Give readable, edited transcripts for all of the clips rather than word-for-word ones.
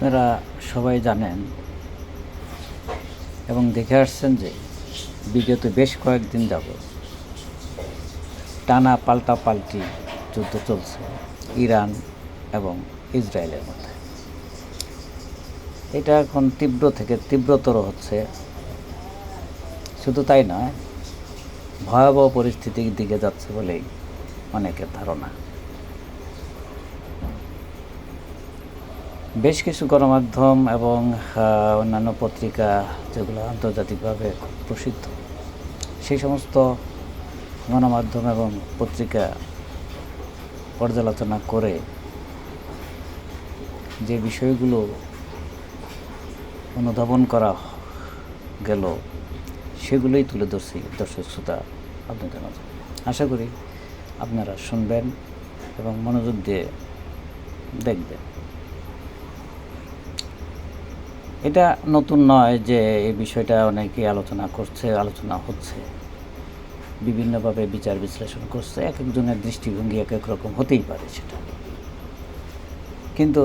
আপনারা সবাই জানেন এবং দেখে আসছেন যে বিগত বেশ কয়েকদিন যাবৎ টানা পাল্টাপাল্টি যুদ্ধ চলছে ইরান এবং ইসরায়েলের মধ্যে। এটা এখন তীব্র থেকে তীব্রতর হচ্ছে। শুধু তাই নয়, ভয়াবহ পরিস্থিতির দিকে যাচ্ছে বলেই অনেকের ধারণা। বেশ কিছু গণমাধ্যম এবং অন্যান্য পত্রিকা যেগুলো আন্তর্জাতিকভাবে খুব প্রসিদ্ধ, সেই সমস্ত গণমাধ্যম এবং পত্রিকা পর্যালোচনা করে যে বিষয়গুলো অনুধাবন করা গেল সেগুলোই তুলে ধরছি দর্শক শ্রোতা আপনাদের মাঝে। আশা করি আপনারা শুনবেন এবং মনোযোগ দিয়ে দেখবেন। এটা নতুন নয় যে এই বিষয়টা অনেকে আলোচনা হচ্ছে, বিভিন্নভাবে বিচার বিশ্লেষণ করছে। এক একজনের দৃষ্টিভঙ্গি এক এক রকম হতেই পারে সেটা, কিন্তু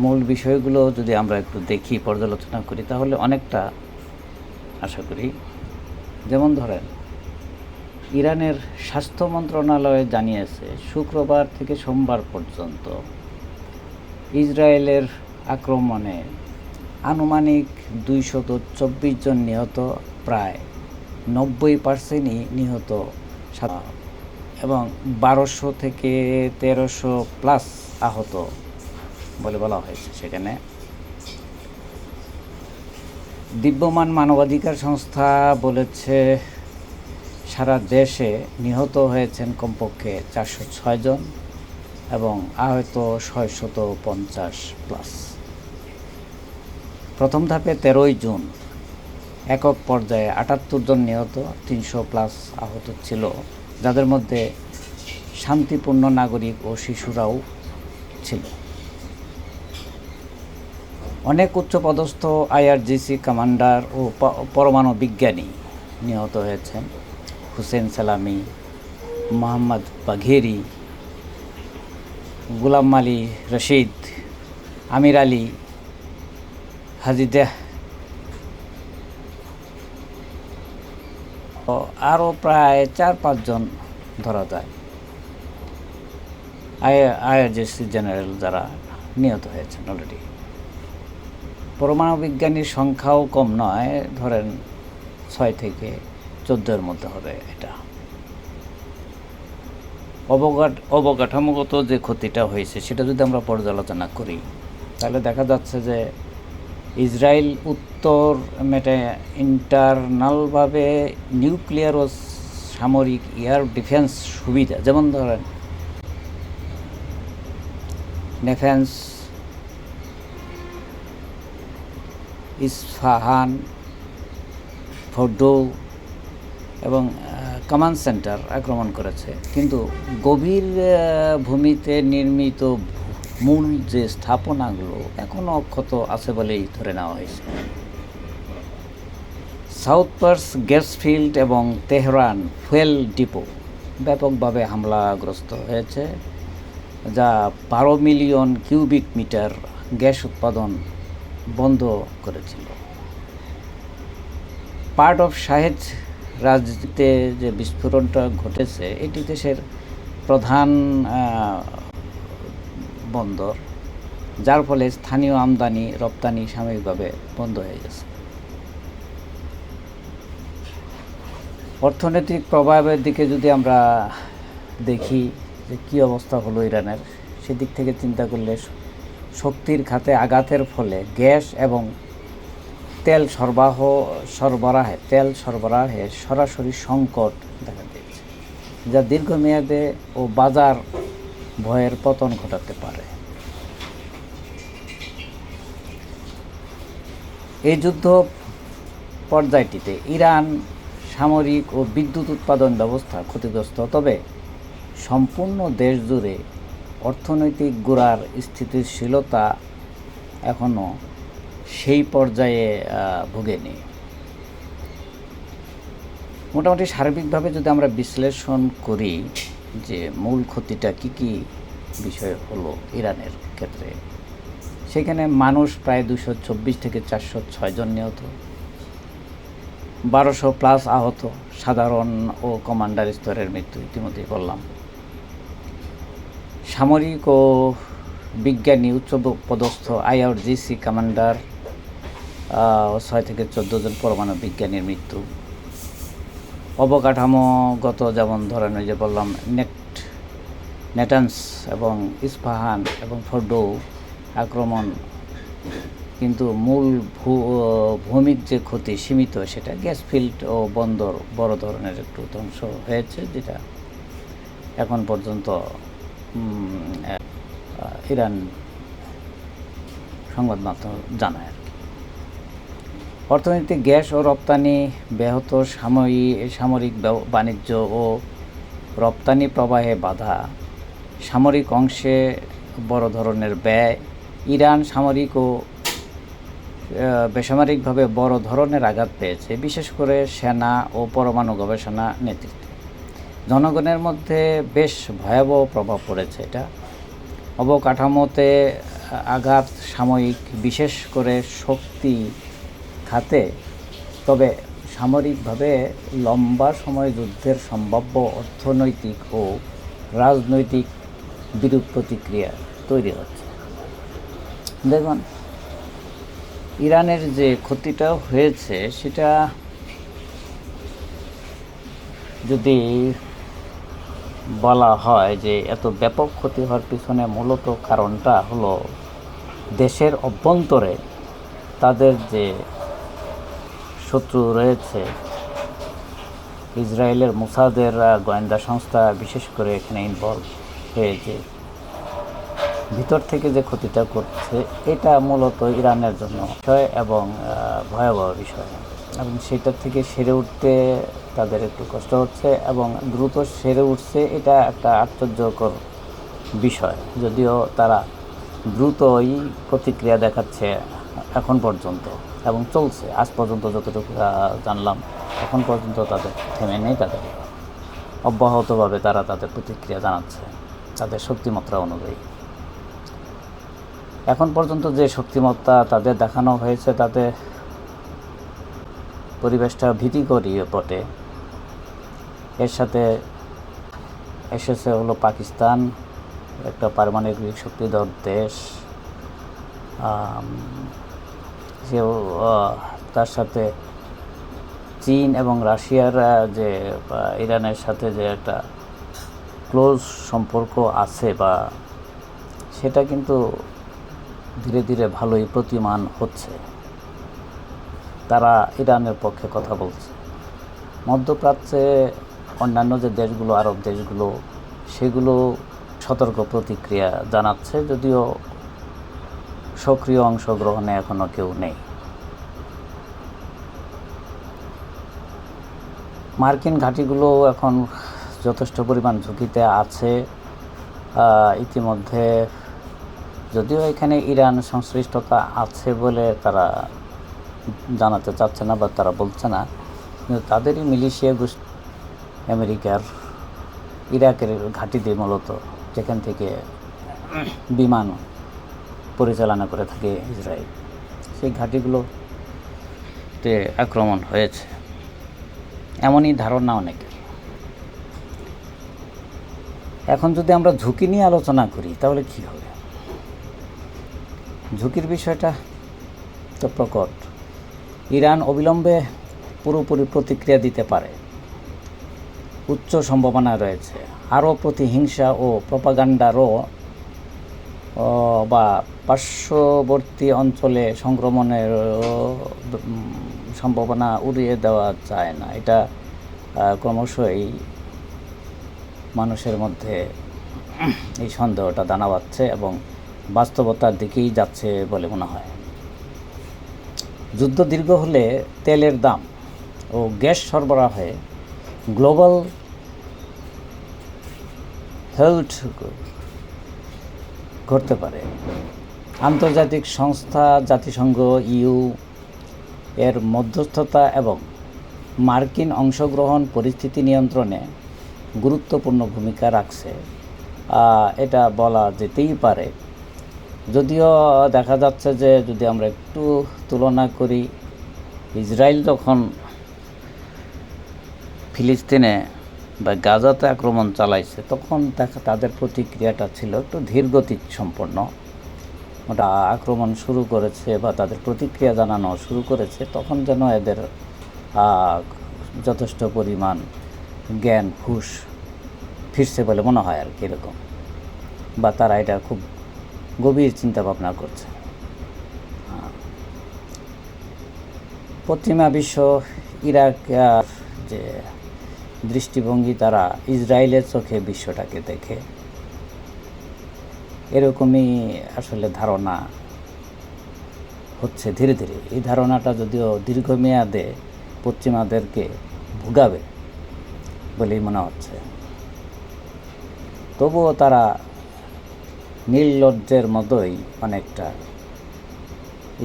মূল বিষয়গুলো যদি আমরা একটু দেখি, পর্যালোচনা করি, তাহলে অনেকটা আশা করি। যেমন ধরেন, ইরানের স্বাস্থ্য মন্ত্রণালয় জানিয়েছে শুক্রবার থেকে সোমবার পর্যন্ত ইসরায়েলের আক্রমণে আনুমানিক 224 জন নিহত, প্রায় 90%ই নিহত এবং 1200 থেকে 1300 প্লাস আহত বলে বলা হয়েছে। সেখানে দিব্যমান মানবাধিকার সংস্থা বলেছে সারা দেশে নিহত হয়েছেন কমপক্ষে 406 জন এবং আহত 650 প্লাস। প্রথম ধাপে 13ই জুন একক পর্যায়ে 78 জন নিহত, 300 প্লাস আহত ছিল, যাদের মধ্যে শান্তিপূর্ণ নাগরিক ও শিশুরাও ছিল। অনেক উচ্চপদস্থ আইআরজিসি কমান্ডার ও পরমাণু বিজ্ঞানী নিহত হয়েছেন। হুসেন সালামি, মোহাম্মদ বাঘেরি, গুলাম আলী রশিদ, আমির আলী হাজিদেহ, আরও প্রায় 4-5 জন ধরা যায় আইআরজিসি জেনারেল যারা নিহত হয়েছেন অলরেডি। পরমাণু বিজ্ঞানীর সংখ্যাও কম নয়, ধরেন 6 থেকে 14-এর মধ্যে হবে। এটা অবকাঠামোগত যে ক্ষতিটা হয়েছে সেটা যদি আমরা পর্যালোচনা করি, তাহলে দেখা যাচ্ছে যে ইসরায়েল উত্তর ইন্টারনালভাবে নিউক্লিয়ার ও সামরিক এয়ার ডিফেন্স সুবিধা, যেমন ধরেন নেফেন্স, ইস্ফাহান, ফোর্ডো এবং কমান্ড সেন্টার আক্রমণ করেছে, কিন্তু গভীর ভূমিতে নির্মিত মূল যে স্থাপনাগুলো এখনও অক্ষত আছে বলেই ধরে নেওয়া হয়েছে। সাউথ পার্স গ্যাস ফিল্ড এবং তেহরান ফুয়েল ডিপো ব্যাপকভাবে হামলাগ্রস্ত হয়েছে, যা 12 মিলিয়ন কিউবিক মিটার গ্যাস উৎপাদন বন্ধ করেছিল। পার্ট অফ শাহেদ রাজনীতিতে যে বিস্ফোরণটা ঘটেছে, এটি দেশের প্রধান বন্দর, যার ফলে স্থানীয় আমদানি রপ্তানি সাময়িকভাবে বন্ধ হয়ে গেছে। অর্থনৈতিক প্রভাবের দিকে যদি আমরা দেখি যে কী অবস্থা হলো ইরানের, সেদিক থেকে চিন্তা করলে শক্তির খাতে আঘাতের ফলে গ্যাস এবং তেল সরবরাহে সরাসরি সংকট দেখা দিয়েছে, যা দীর্ঘমেয়াদে ও বাজার ভয়ের পতন ঘটাতে পারে। এই যুদ্ধ পর্যায়টিতে ইরান সামরিক ও বিদ্যুৎ উৎপাদন ব্যবস্থা ক্ষতিগ্রস্ত, তবে সম্পূর্ণ দেশ জুড়ে অর্থনৈতিক গোড়ার স্থিতিশীলতা এখনও সেই পর্যায়ে ভোগেনি। মোটামুটি সার্বিকভাবে যদি আমরা বিশ্লেষণ করি যে মূল ক্ষতিটা কী কী বিষয় হলো ইরানের ক্ষেত্রে, সেখানে মানুষ প্রায় 224 থেকে 406 জন নিহত, 1200+ আহত, সাধারণ ও কমান্ডার স্তরের মৃত্যু ইতিমধ্যেই বললাম। সামরিক ও বিজ্ঞানী উচ্চপদস্থ IRGC কমান্ডার 6 থেকে 14 জন পরমাণু বিজ্ঞানীর মৃত্যু। অবকাঠামোগত যেমন ধরেন ওই যে বললাম নেটান্স এবং ইস্পাহান এবং ফোর্ডো আক্রমণ, কিন্তু মূল ভৌমিক যে ক্ষতি সীমিত, সেটা গ্যাস ফিল্ড ও বন্দর বড় ধরনের একটু ধ্বংস হয়েছে, যেটা এখন পর্যন্ত ইরান সংবাদ মাধ্যম জানায় আর কি। অর্থনীতি, গ্যাস ও রপ্তানি ব্যাহত, সামরিক বাণিজ্য ও রপ্তানি প্রবাহে বাধা, সামরিক অংশে বড় ধরনের ব্যয়, ইরান সামরিক ও বেসামরিকভাবে বড় ধরনের আঘাত পেয়েছে, বিশেষ করে সেনা ও পরমাণু গবেষণা নেতৃত্বে। জনগণের মধ্যে বেশ ভয়াবহ প্রভাব পড়েছে এটা। অবকাঠামোতে আঘাত সাময়িক, বিশেষ করে শক্তি খাতে, তবে সামরিকভাবে লম্বা সময় যুদ্ধের সম্ভাব্য অর্থনৈতিক ও রাজনৈতিক বিরূপ প্রতিক্রিয়া তৈরি হচ্ছে। দেখুন, ইরানের যে ক্ষতিটা হয়েছে সেটা যদি বলা হয় যে এত ব্যাপক ক্ষতি হওয়ার পিছনে মূলত কারণটা হলো দেশের অভ্যন্তরে তাদের যে শত্রু রয়েছে, ইসরায়েলের মোসাদের গোয়েন্দা সংস্থা বিশেষ করে এখানে ইনভলভ হয়েছে, ভিতর থেকে যে ক্ষতিটা করছে, এটা মূলত ইরানের জন্য বিষয় এবং ভয়াবহ বিষয়, এবং সেটার থেকে সেরে উঠতে তাদের একটু কষ্ট হচ্ছে এবং দ্রুত সেরে উঠছে, এটা একটা আশ্চর্যকর বিষয়। যদিও তারা দ্রুতই প্রতিক্রিয়া দেখাচ্ছে এখন পর্যন্ত এবং চলছে, আজ পর্যন্ত যতটুকু জানলাম এখন পর্যন্ত তাদের থেমে নেই, তাদের অব্যাহতভাবে তারা তাদের প্রতিক্রিয়া জানাচ্ছে তাদের শক্তিমাত্রা অনুযায়ী। এখন পর্যন্ত যে শক্তিমত্তা তাদের দেখানো হয়েছে তাতে পরিবেশটা ভীতিকরই বটে। এর সাথে এসেছে হলো পাকিস্তান, একটা পারমাণবিক শক্তিধর দেশ, তার সাথে চীন এবং রাশিয়ার যে ইরানের সাথে যে একটা ক্লোজ সম্পর্ক আছে, বা সেটা কিন্তু ধীরে ধীরে ভালোই প্রতীয়মান হচ্ছে। তারা ইরানের পক্ষে কথা বলছে। মধ্যপ্রাচ্যে অন্যান্য যে দেশগুলো, আরব দেশগুলো, সেগুলো সতর্ক প্রতিক্রিয়া জানাচ্ছে, যদিও সক্রিয় অংশগ্রহণে এখনও কেউ নেই। মার্কিন ঘাঁটিগুলো এখন যথেষ্ট পরিমাণ ঝুঁকিতে আছে ইতিমধ্যে, যদিও এখানে ইরান সংশ্লিষ্টতা আছে বলে তারা জানাতে চাচ্ছে না বা তারা বলছে না, কিন্তু তাদেরই মিলিশিয়া গোষ্ঠী আমেরিকার ইরাকের ঘাঁটিতে মূলত, যেখান থেকে বিমান পরিচালনা করে থাকে ইসরায়েল, সেই ঘাঁটিগুলোতে আক্রমণ হয়েছে, এমনই ধারণা অনেকের। এখন যদি আমরা ঝুঁকি নিয়ে আলোচনা করি তাহলে কী হবে? ঝুঁকির বিষয়টা তো প্রকট। ইরান অবিলম্বে পুরোপুরি প্রতিক্রিয়া দিতে পারে, উচ্চ সম্ভাবনা রয়েছে। আরও প্রতিহিংসা ও প্রপাগান্ডারও বা পার্শ্ববর্তী অঞ্চলে সংক্রমণের সম্ভাবনা উড়িয়ে দেওয়া যায় না। এটা ক্রমশই মানুষের মধ্যে এই সন্দেহটা দানা বাঁধছে এবং বাস্তবতার দিকেই যাচ্ছে বলে মনে হয়। যুদ্ধ দীর্ঘ হলে তেলের দাম ও গ্যাস সরবরাহে গ্লোবাল হেলথ ঘটতে পারে। আন্তর্জাতিক সংস্থা জাতিসংঘ, ইউ এর মধ্যস্থতা এবং মার্কিন অংশগ্রহণ পরিস্থিতি নিয়ন্ত্রণে গুরুত্বপূর্ণ ভূমিকা রাখছে, এটা বলা যেতেই পারে। যদিও দেখা যাচ্ছে যে যদি আমরা একটু তুলনা করি, ইসরায়েল যখন ফিলিস্তিনে বা গাজাতে আক্রমণ চালাইছে তখন তাদের প্রতিক্রিয়াটা ছিল একটু ধীরগতি সম্পন্ন। ওটা আক্রমণ শুরু করেছে বা তাদের প্রতিক্রিয়া জানানো শুরু করেছে তখন যেন এদের যথেষ্ট পরিমাণ জ্ঞান হুঁশ ফিরছে বলে মনে হয় আর কি, এরকম, বা তারা এটা খুব গভীর চিন্তা ভাবনা করছে। পশ্চিমা বিশ্ব ইরাক যে দৃষ্টিভঙ্গি, তারা ইসরায়েলের চোখে বিশ্বটাকে দেখে, এরকমই আসলে ধারণা হচ্ছে ধীরে ধীরে। এই ধারণাটা যদিও দীর্ঘমেয়াদে পশ্চিমাদেরকে ভোগাবে বলেই মনে হচ্ছে, তবুও তারা নির্লজ্জের মতোই অনেকটা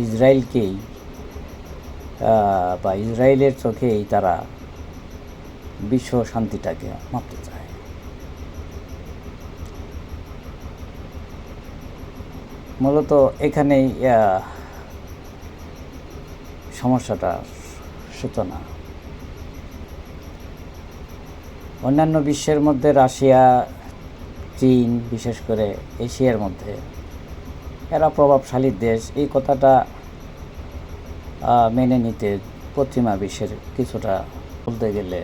ইসরায়েলকেই বা ইসরায়েলের চোখেই তারা বিশ্ব শান্তিটাকে মাপতে চায়। মূলত এখানেই সমস্যাটার সূচনা। অন্যান্য বিশ্বের মধ্যে রাশিয়া, চীন, বিশেষ করে এশিয়ার মধ্যে এরা প্রভাবশালী দেশ, এই কথাটা মেনে নিতে পশ্চিমা বিশ্বের কিছুটা বলতে গেলে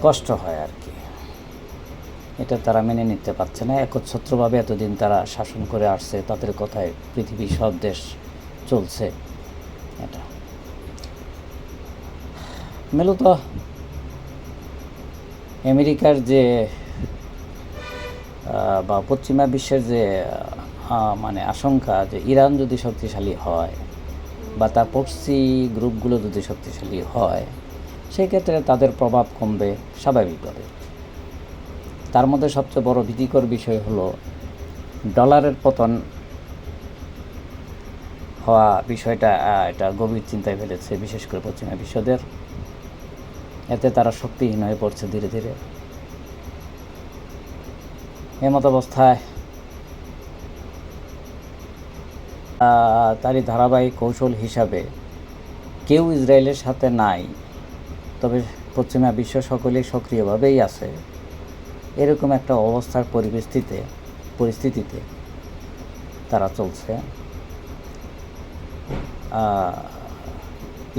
কষ্ট হয় আর কি। এটা তারা মেনে নিতে পারছে না। একচ্ছত্রভাবে এতদিন তারা শাসন করে আসছে, তাদের কথায় পৃথিবীর সব দেশ চলছে। এটা মূলত আমেরিকার যে বা পশ্চিমা বিশ্বের যে মানে আশঙ্কা যে ইরান যদি শক্তিশালী হয় বা তার প্রক্সি গ্রুপগুলো যদি শক্তিশালী হয়, সেই ক্ষেত্রে তাদের প্রভাব কমবে স্বাভাবিকভাবে। তার মধ্যে সবচেয়ে বড় ভীতিকর বিষয় হলো ডলারের পতন হওয়া বিষয়টা। এটা গভীর চিন্তায় ফেলেছে বিশেষ করে পশ্চিমা বিশ্বদের। এতে তারা শক্তিহীন হয়ে পড়ছে ধীরে ধীরে। এমত অবস্থায় তারই ধারাবাহিক কৌশল হিসাবে কেউ ইসরায়েলের সাথে নাই, তবে পশ্চিমা বিশ্ব সকলেই সক্রিয়ভাবেই আছে, এরকম একটা অবস্থার পরিস্থিতিতে তারা চলছে।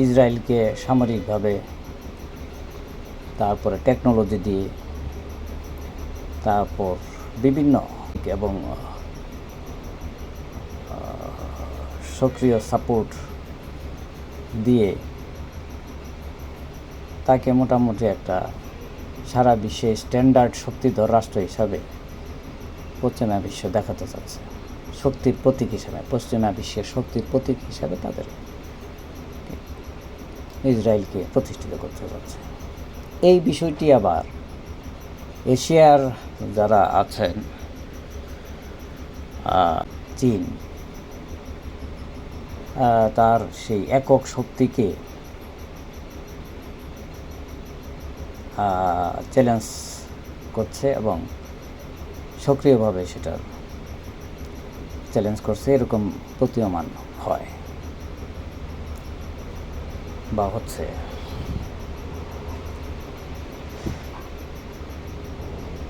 ইসরায়েলকে সামরিকভাবে, তারপরে টেকনোলজি দিয়ে, তারপর বিভিন্ন এবং সক্রিয় সাপোর্ট দিয়ে তাকে মোটামুটি একটা সারা বিশ্বে স্ট্যান্ডার্ড শক্তিধর রাষ্ট্র হিসাবে পশ্চিমা বিশ্ব দেখাতে চাচ্ছে, শক্তির প্রতীক হিসাবে, পশ্চিমা বিশ্বের শক্তির প্রতীক হিসাবে তাদের ইসরায়েলকে প্রতিষ্ঠিত করতে যাচ্ছে। এই বিষয়টি আবার এশিয়ার যারা আছেন, চীন তার সেই একক শক্তিকে চ্যালেঞ্জ করছে এবং সক্রিয়ভাবে সেটার চ্যালেঞ্জ করছে, এরকম প্রতীয়মান হয় বা হচ্ছে।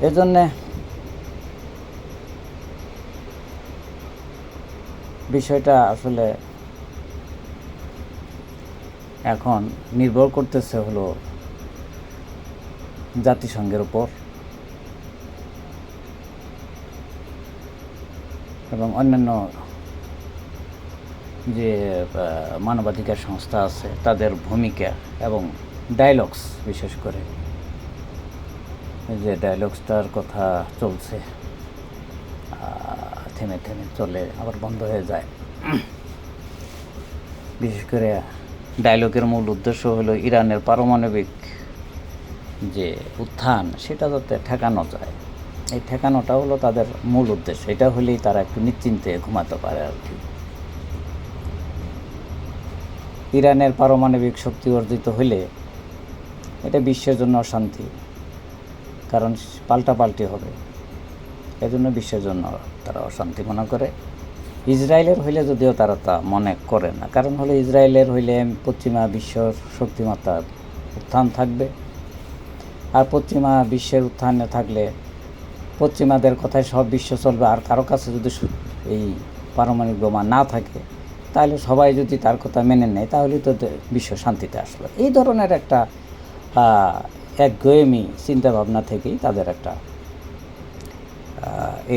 এজন্যে বিষয়টা আসলে এখন নির্ভর করতেছে হলো জাতিসংঘের উপর এবং অন্যান্য যে মানবাধিকার সংস্থা আছে তাদের ভূমিকা এবং ডায়ালগস, বিশেষ করে যে ডায়ালগসটার কথা চলছে, থেমে থেমে চলে আবার বন্ধ হয়ে যায়। বিশেষ করে ডায়ালগের মূল উদ্দেশ্য হলো ইরানের পারমাণবিক যে উত্থান সেটা যাতে ঠেকানো যায়। এই ঠেকানোটা হলো তাদের মূল উদ্দেশ্য। এটা হলেই তারা একটু নিশ্চিন্তে ঘুমাতে পারে আর কি। ইরানের পারমাণবিক শক্তি অর্জিত হলে এটা বিশ্বের জন্য অশান্তি, কারণ পাল্টাপাল্টি হবে। এজন্য বিশ্বের জন্য তারা অশান্তি মনে করে। ইসরায়েলের হইলে যদিও তারা তা মনে করে না, কারণ হলো ইসরায়েলের হইলে পশ্চিমা বিশ্বর শক্তিমত্তার উত্থান থাকবে, আর পশ্চিমা বিশ্বের উত্থানে থাকলে পশ্চিমাদের কথায় সব বিশ্ব চলবে, আর কারো কাছে যদি এই পারমাণবিক বোমা না থাকে তাহলে সবাই যদি তার কথা মেনে নেয় তাহলে তো বিশ্ব শান্তিতে আসলো। এই ধরনের একটা একগুঁয়েমি চিন্তাভাবনা থেকেই তাদের একটা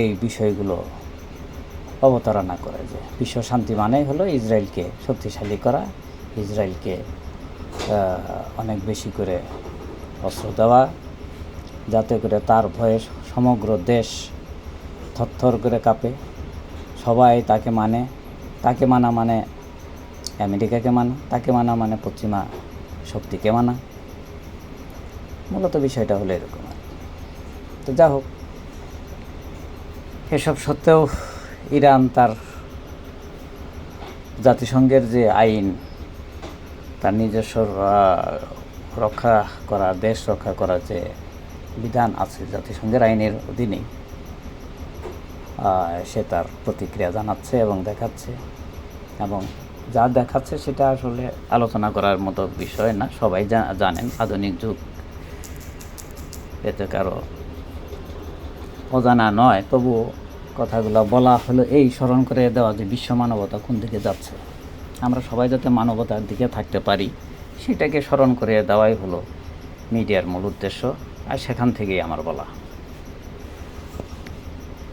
এই বিষয়গুলো অবতারণা করে যে বিশ্ব শান্তি মানেই হলো ইসরায়েলকে শক্তিশালী করা, ইসরায়েলকে অনেক বেশি করে অস্ত্র দেওয়া, যাতে করে তার ভয়ে সমগ্র দেশ থরথর করে কাঁপে, সবাই তাকে মানে। তাকে মানা মানে আমেরিকাকে মানা, তাকে মানা মানে পশ্চিমা শক্তিকে মানা। মূলত বিষয়টা হলো এরকম। তো যা হোক, এসব সত্ত্বেও ইরান তার জাতিসংঘের যে আইন, তার নিজস্ব রক্ষা করা, দেশ রক্ষা করার যে বিধান আছে জাতিসংঘের আইনের অধীনেই, সে তার প্রতিক্রিয়া জানাচ্ছে এবং দেখাচ্ছে, এবং যা দেখাচ্ছে সেটা আসলে আলোচনা করার মতো বিষয় না। সবাই জানেন আধুনিক যুগ, এতে কারো অজানা নয়। তবুও কথাগুলো বলা হলো এই স্মরণ করে দেওয়া যে বিশ্ব মানবতা কোন দিকে যাচ্ছে, আমরা সবাই যাতে মানবতার দিকে থাকতে পারি সেটাকে স্মরণ করে দেওয়াই হলো মিডিয়ার মূল উদ্দেশ্য, আর সেখান থেকেই আমার বলা।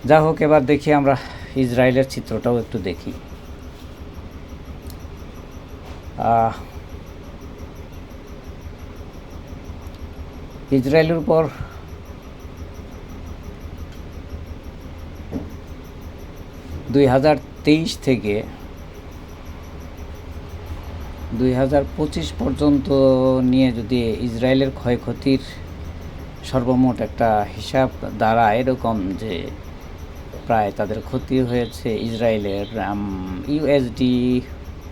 যা হোক, এবার দেখি আমরা ইসরায়েলের চিত্রটাও একটু দেখি। ইসরায়েলের উপর (2023) থেকে 2025 পর্যন্ত নিয়ে যদি ইসরায়েলের ক্ষয়ক্ষতির সর্বমোট একটা হিসাব দাঁড়ায় এরকম, যে প্রায় তাদের ক্ষতি হয়েছে ইসরায়েলের USD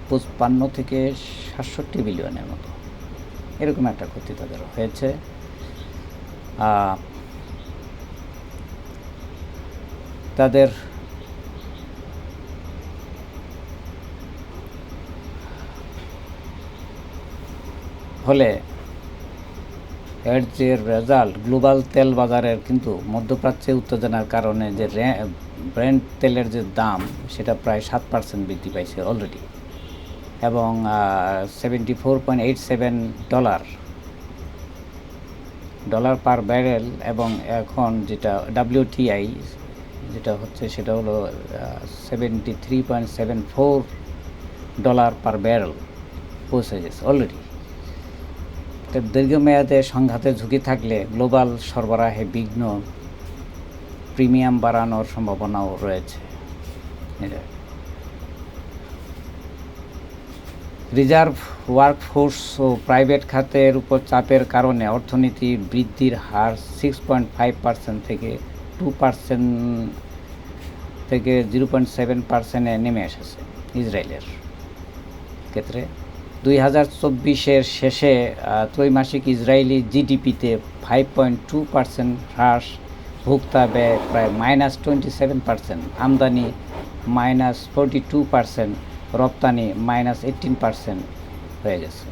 55 থেকে 67 বিলিয়নের মতো, এরকম একটা ক্ষতি তাদের হয়েছে। তাদের ফলে এর যে রেজাল্ট, গ্লোবাল তেল বাজারের কিন্তু মধ্যপ্রাচ্যে উত্তেজনার কারণে যে ব্রেন্ট তেলের যে দাম সেটা প্রায় 7% বৃদ্ধি পাইছে অলরেডি, এবং $74.87 পার ব্যারেল, এবং এখন যেটা WTI যেটা হচ্ছে সেটা হলো $73.74 পার ব্যারেল পৌঁছে গেছে অলরেডি। দীর্ঘমেয়াদে সংঘাতের ঝুঁকি থাকলে গ্লোবাল সরবরাহে বিঘ্ন, প্রিমিয়াম বাড়ানোর সম্ভাবনাও রয়েছে। রিজার্ভ ওয়ার্কফোর্স ও প্রাইভেট খাতের উপর চাপের কারণে অর্থনীতি বৃদ্ধির হার 6.5% থেকে 2% থেকে 0.7%-এ নেমে এসেছে ইসরায়েলের ক্ষেত্রে। 2024-এর শেষে ত্রৈমাসিক ইসরায়েলি জিডিপিতে 5.2% হ্রাস, ভোক্তা ব্যয় প্রায় -27%, আমদানি -42%, রপ্তানি -18% হয়ে গেছে।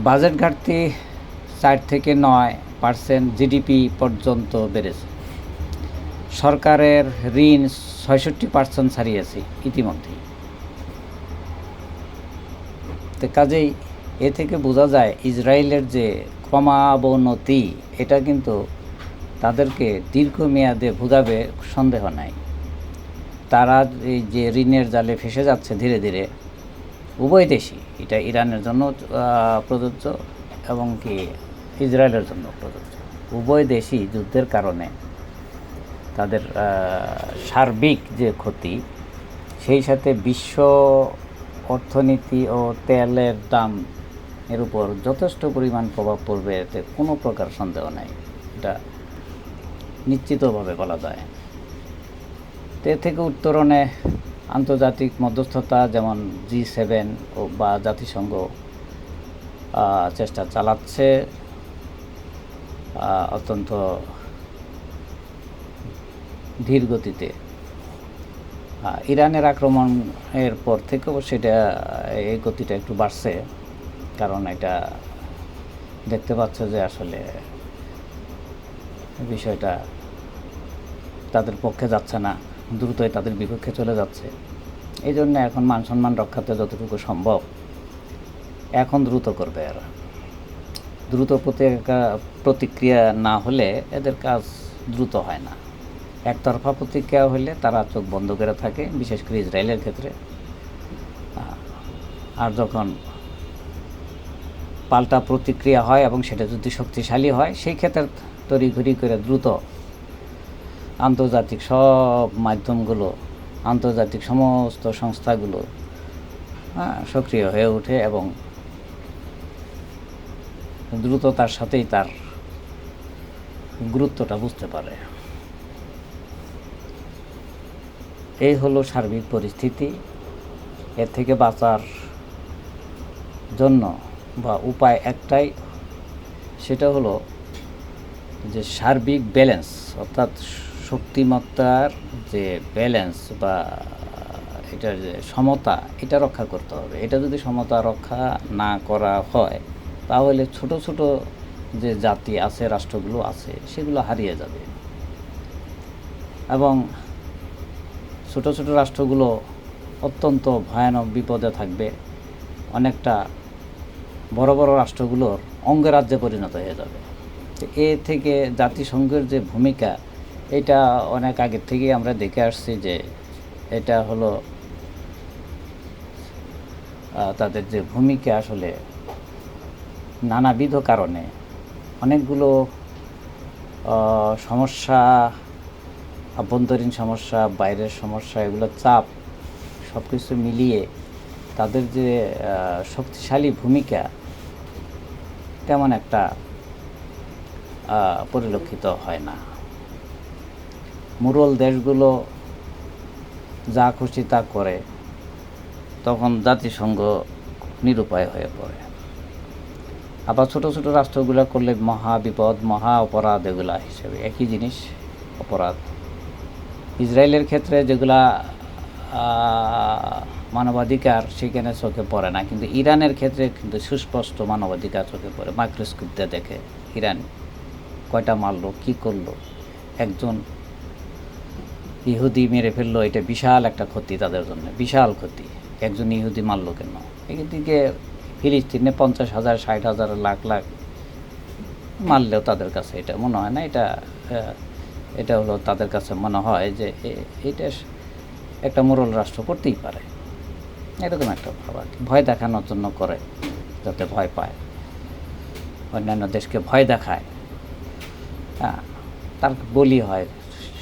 বাজেট ঘাটতি 4 থেকে 9% জিডিপি পর্যন্ত বেড়েছে। সরকারের ঋণ 66% ছাড়িয়েছে ইতিমধ্যেই। তো কাজেই এ থেকে বোঝা যায় ইসরায়েলের যে ক্রমাবনতি, এটা কিন্তু তাদেরকে দীর্ঘমেয়াদে ভোগাবে সন্দেহ নাই। তারা এই যে ঋণের জালে ফেসে যাচ্ছে ধীরে ধীরে, উভয় দেশই, এটা ইরানের জন্য প্রযোজ্য এবং কি ইসরায়েলের জন্য প্রযোজ্য। উভয় দেশই যুদ্ধের কারণে তাদের সার্বিক যে ক্ষতি, সেই সাথে বিশ্ব অর্থনীতি ও তেলের দাম এর উপর যথেষ্ট পরিমাণ প্রভাব পড়বে, এতে কোনো প্রকার সন্দেহ নাই, এটা নিশ্চিতভাবে বলা যায়। তো এ থেকে উত্তরণে আন্তর্জাতিক মধ্যস্থতা যেমন G7 বা জাতিসংঘ চেষ্টা চালাচ্ছে, অত্যন্ত ধীর গতিতে। ইরানের আক্রমণের পর থেকেও সেটা এই গতিটা একটু বাড়ছে, কারণ এটা দেখতে পাচ্ছে যে আসলে বিষয়টা তাদের পক্ষে যাচ্ছে না, দ্রুতই তাদের বিপক্ষে চলে যাচ্ছে। এই জন্য এখন মান সম্মান রক্ষাতে যতটুকু সম্ভব এখন দ্রুত করবে এরা। দ্রুত প্রতিক্রিয়া না হলে এদের কাজ দ্রুত হয় না। একতরফা প্রতিক্রিয়া হলে তারা চোখ বন্ধ করে থাকে, বিশেষ করে ইসরায়েলের ক্ষেত্রে। আর যখন পাল্টা প্রতিক্রিয়া হয় এবং সেটা যদি শক্তিশালী হয়, সেই ক্ষেত্রে তড়িঘড়ি করে দ্রুত আন্তর্জাতিক সব মাধ্যমগুলো, আন্তর্জাতিক সমস্ত সংস্থাগুলো সক্রিয় হয়ে ওঠে এবং দ্রুততার সাথেই তার গুরুত্বটা বুঝতে পারে। এই হলো সার্বিক পরিস্থিতি। এর থেকে বাঁচার জন্য বা উপায় একটাই, সেটা হলো যে সার্বিক ব্যালেন্স, অর্থাৎ শক্তিমত্তার যে ব্যালেন্স বা এটার যে সমতা, এটা রক্ষা করতে হবে। এটা যদি সমতা রক্ষা না করা হয়, তাহলে ছোট ছোট যে জাতি আছে, রাষ্ট্রগুলো আছে, সেগুলো হারিয়ে যাবে এবং ছোট ছোট রাষ্ট্রগুলো অত্যন্ত ভয়ানক বিপদে থাকবে। অনেকটা বড় বড় রাষ্ট্রগুলোর অঙ্গরাজ্যে পরিণত হয়ে যাবে। এ থেকে জাতিসংঘের যে ভূমিকা, এটা অনেক আগের থেকেই আমরা দেখে আসছি যে এটা হলো তাদের যে ভূমিকা আসলে নানাবিধ কারণে অনেকগুলো সমস্যা, আভ্যন্তরীণ সমস্যা, বাইরের সমস্যা, এগুলো চাপ সব কিছু মিলিয়ে তাদের যে শক্তিশালী ভূমিকা তেমন একটা পরিলক্ষিত হয় না। মুরল দেশগুলো যা খুশি তা করে, তখন জাতিসংঘ নিরুপায় হয়ে পড়ে। আবার ছোট ছোট রাষ্ট্রগুলো করলে মহা বিপদ, মহা অপরাধ, এগুলা হিসেবে একই জিনিস, অপরাধ। ইসরায়েলের ক্ষেত্রে যেগুলা মানবাধিকার, সেখানে চোখে পড়ে না, কিন্তু ইরানের ক্ষেত্রে কিন্তু সুস্পষ্ট মানবাধিকার চোখে পড়ে। মাইক্রোস্কোপ দিয়ে দেখে ইরান কয়টা মারলো, কী করলো। একজন ইহুদি মেরে ফেললো, এটা বিশাল একটা ক্ষতি তাদের জন্য, বিশাল ক্ষতি। একজন ইহুদি মারলো কেন? এদিকে ফিলিস্তিনে 50,000, 60,000, লাখ লাখ মারলেও তাদের কাছে এটা মনে হয় না। এটা হলো তাদের কাছে মনে হয় যে এটা একটা মোরল রাষ্ট্র করতেই পারে, এরকম একটা ভাব আর কি। ভয় দেখানোর জন্য করে, যাতে ভয় পায়, অন্যান্য দেশকে ভয় দেখায়, তার বলি হয়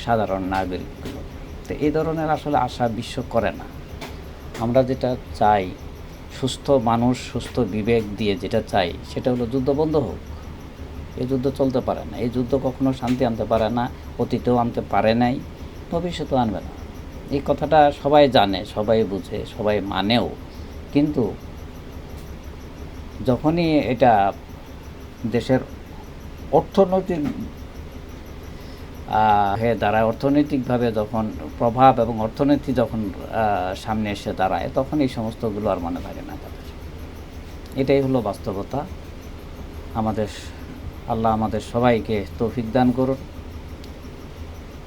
সাধারণ নাগরিকগুলো। তো এই ধরনের আসলে আশা বিশ্ব করে না। আমরা যেটা চাই, সুস্থ মানুষ, সুস্থ বিবেক দিয়ে যেটা চাই, সেটা হলো যুদ্ধ বন্ধ হোক। এই যুদ্ধ চলতে পারে না। এই যুদ্ধ কখনো শান্তি আনতে পারে না, অতীতেও আনতে পারে নাই, ভবিষ্যতেও আনবে না। এই কথাটা সবাই জানে, সবাই বুঝে, সবাই মানেও। কিন্তু যখনই এটা দেশের অর্থনৈতিক হয়ে দাঁড়ায়, অর্থনৈতিকভাবে যখন প্রভাব এবং অর্থনীতি যখন সামনে এসে দাঁড়ায়, তখন এই সমস্তগুলো আর মনে থাকে না তাদের। এটাই হলো বাস্তবতা। আল্লাহ আমাদের সবাইকে তৌফিক দান করুন।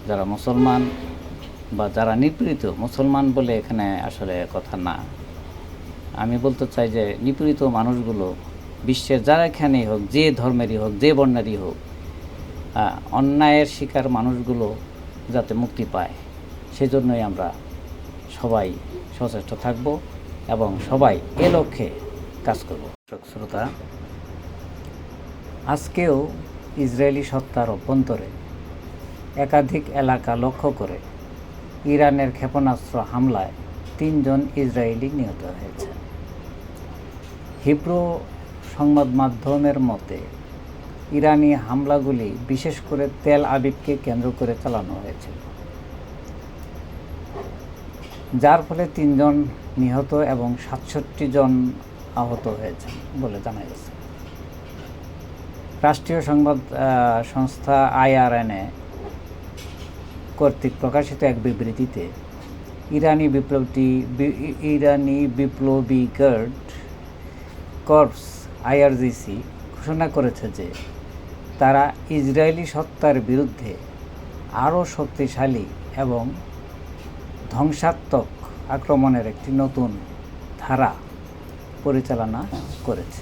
যারা মুসলমান বা যারা নিপীড়িত, মুসলমান বলে এখানে আসলে কথা না, আমি বলতে চাই যে নিপীড়িত মানুষগুলো বিশ্বের যারা এখানেই হোক, যে ধর্মেরই হোক, যে বর্ণেরই হোক, অন্যায়ের শিকার মানুষগুলো যাতে মুক্তি পায়, সেজন্যই আমরা সবাই সচেষ্ট থাকব এবং সবাই এ লক্ষ্যে কাজ করব। শ্রোতা, আজকেও ইসরায়েলি সত্তার অভ্যন্তরে একাধিক এলাকা লক্ষ্য করে ইরানের ক্ষেপণাস্ত্র হামলায় 3 জন ইসরায়েলি নিহত হয়েছে। হিব্রু সংবাদ মাধ্যমের মতে ইরানি হামলাগুলি বিশেষ করে তেল আবিবকে কেন্দ্র করে চালানো হয়েছিল, যার ফলে 3 জন নিহত এবং 67 জন আহত হয়েছেন বলে জানা গেছে। রাষ্ট্রীয় সংবাদ সংস্থা IRNA কর্তৃক প্রকাশিত এক বিবৃতিতে ইরানি বিপ্লবী গার্ড কর্পস IRGC ঘোষণা করেছে যে তারা ইসরায়েলি সত্তার বিরুদ্ধে আরও শক্তিশালী এবং ধ্বংসাত্মক আক্রমণের একটি নতুন ধারা পরিচালনা করেছে।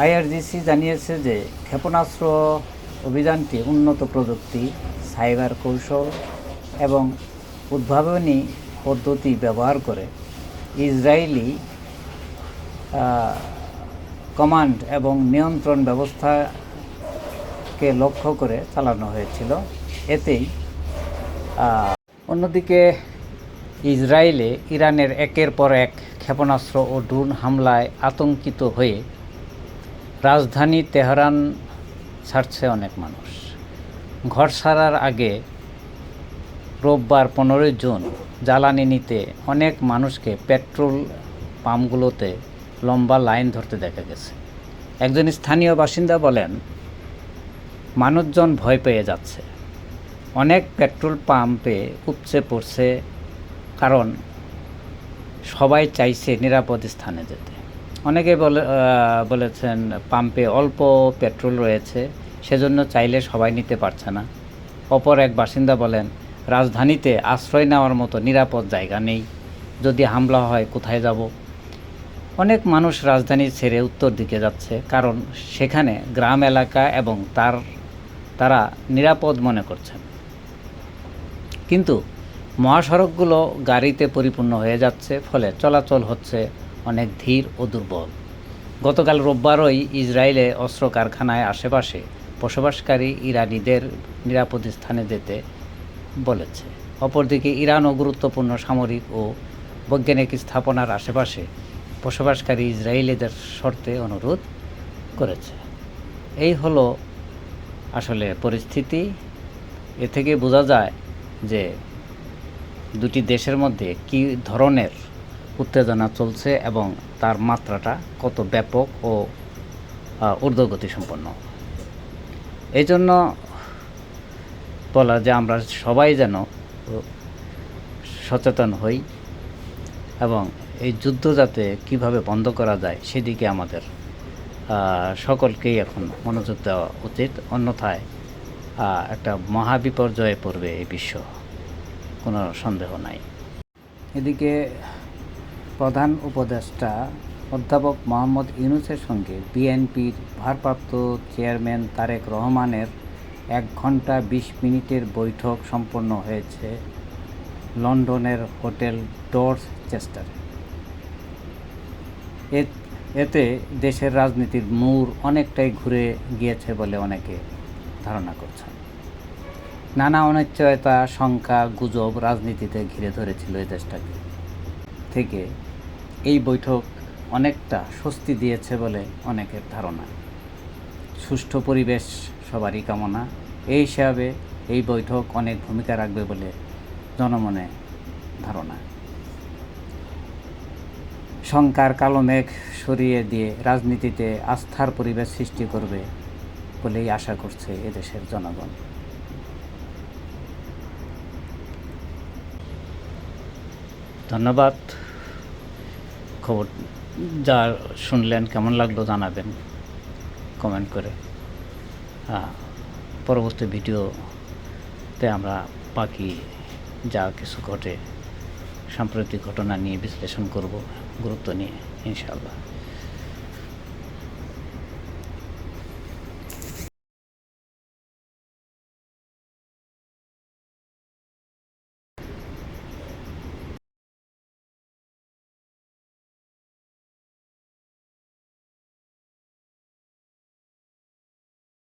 IRGC জানিয়েছে যে ক্ষেপণাস্ত্র অভিযানটি উন্নত প্রযুক্তি, সাইবার কৌশল এবং উদ্ভাবনী পদ্ধতি ব্যবহার করে ইসরায়েলি কমান্ড এবং নিয়ন্ত্রণ ব্যবস্থাকে লক্ষ্য করে চালানো হয়েছিল। এতেই অন্যদিকে ইসরায়েলে ইরানের একের পর এক ক্ষেপণাস্ত্র ও ড্রোন হামলায় আতঙ্কিত হয়ে রাজধানী তেহরান ছাড়ছে অনেক মানুষ। ঘর ছাড়ার আগে রোববার 15 জুন জ্বালানি নিতে অনেক মানুষকে পেট্রোল পাম্পগুলোতে লম্বা লাইন ধরতে দেখা গেছে। একজন স্থানীয় বাসিন্দা বলেন, মানুষজন ভয় পেয়ে যাচ্ছে। অনেক পেট্রোল পাম্পে উপচে পড়ছে, কারণ সবাই চাইছে নিরাপদ স্থানে যেতে। অনেকে বলেছেন পাম্পে অল্প পেট্রোল রয়েছে, সেজন্য চাইলে সবাই নিতে পারছে না। অপর এক বাসিন্দা বলেন, রাজধানীতে আশ্রয় নেওয়ার মতো নিরাপদ জায়গা নেই, যদি হামলা হয় কোথায় যাব। অনেক মানুষ রাজধানী ছেড়ে উত্তর দিকে যাচ্ছে, কারণ সেখানে গ্রাম এলাকা এবং তারা নিরাপদ মনে করছেন। কিন্তু মহাসড়কগুলো গাড়িতে পরিপূর্ণ হয়ে যাচ্ছে, ফলে চলাচল হচ্ছে অনেক ধীর ও দুর্বল। গতকাল রোববারই ইসরায়েলে অস্ত্র কারখানায় আশেপাশে বসবাসকারী ইরানিদের নিরাপদ স্থানে যেতে বলেছে। অপরদিকে ইরানও গুরুত্বপূর্ণ সামরিক ও বৈজ্ঞানিক স্থাপনার আশেপাশে বসবাসকারী ইসরায়েলিদের শর্তে অনুরোধ করেছে। এই হলো আসলে পরিস্থিতি। এ থেকে বোঝা যায় যে দুটি দেশের মধ্যে কী ধরনের উত্তেজনা চলছে এবং তার মাত্রাটা কত ব্যাপক ও ঊর্ধ্বগতি সম্পন্ন। এই জন্য বলা যে আমরা সবাই যেন সচেতন হই এবং এই যুদ্ধ যাতে কিভাবে বন্ধ করা যায় সেদিকে আমাদের সকলকেই এখন মনোযোগ দেওয়া উচিত। অন্যথায় একটা মহাবিপর্যয়ে পড়বে এই বিশ্ব, কোনো সন্দেহ নাই। এদিকে প্রধান উপদেষ্টা অধ্যাপক মোহাম্মদ ইউনূসের সঙ্গে বিএনপির ভারপ্রাপ্ত চেয়ারম্যান তারেক রহমানের 1 ঘণ্টা 20 মিনিটের বৈঠক সম্পন্ন হয়েছে লন্ডনের হোটেল ডরচেস্টারে। এতে দেশের রাজনীতির মোড় অনেকটাই ঘুরে গিয়েছে বলে অনেকে ধারণা করছেন। নানা অনিশ্চয়তা, শঙ্কা, গুজব রাজনীতিতে ঘিরে ধরেছিল এই দেশটাকে। থেকে এই বৈঠক অনেকটা স্বস্তি দিয়েছে বলে অনেকের ধারণা। সুষ্ঠু পরিবেশ সবারই কামনা। এই হিসাবে এই বৈঠক অনেক ভূমিকা রাখবে বলে জনমনে ধারণা। শঙ্কার কালো মেঘ সরিয়ে দিয়ে রাজনীতিতে আস্থার পরিবেশ সৃষ্টি করবে বলেই আশা করছে এদেশের জনগণ। ধন্যবাদ। খবর যা শুনলেন কেমন লাগলো জানাবেন কমেন্ট করে। পরবর্তী ভিডিওতে আমরা বাকি যা কিছু ঘটে সাম্প্রতিক ঘটনা নিয়ে বিশ্লেষণ করব, গুরুত্ব নিয়ে, ইনশাআল্লাহ।